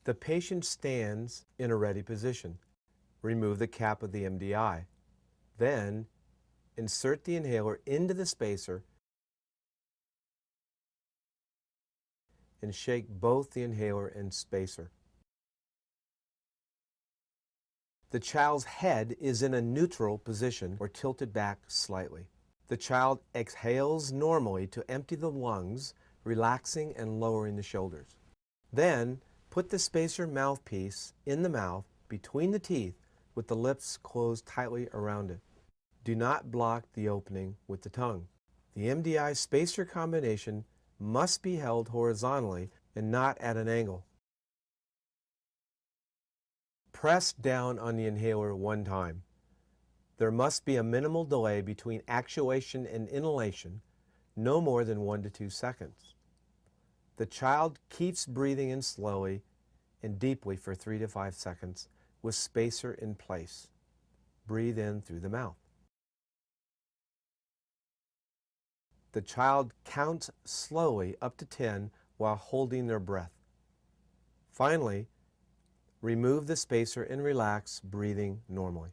The patient stands in a ready position. Remove the cap of the MDI. Then, insert the inhaler into the spacer and shake both the inhaler and spacer. The child's head is in a neutral position or tilted back slightly. The child exhales normally to empty the lungs, relaxing and lowering the shoulders. Then, put the spacer mouthpiece in the mouth between the teeth with the lips closed tightly around it. Do not block the opening with the tongue. The MDI spacer combination must be held horizontally and not at an angle. Press down on the inhaler one time. There must be a minimal delay between actuation and inhalation, no more than 1 to 2 seconds. The child keeps breathing in slowly and deeply for 3 to 5 seconds with spacer in place. Breathe in through the mouth. The child counts slowly up to 10 while holding their breath. Finally, remove the spacer and relax, breathing normally.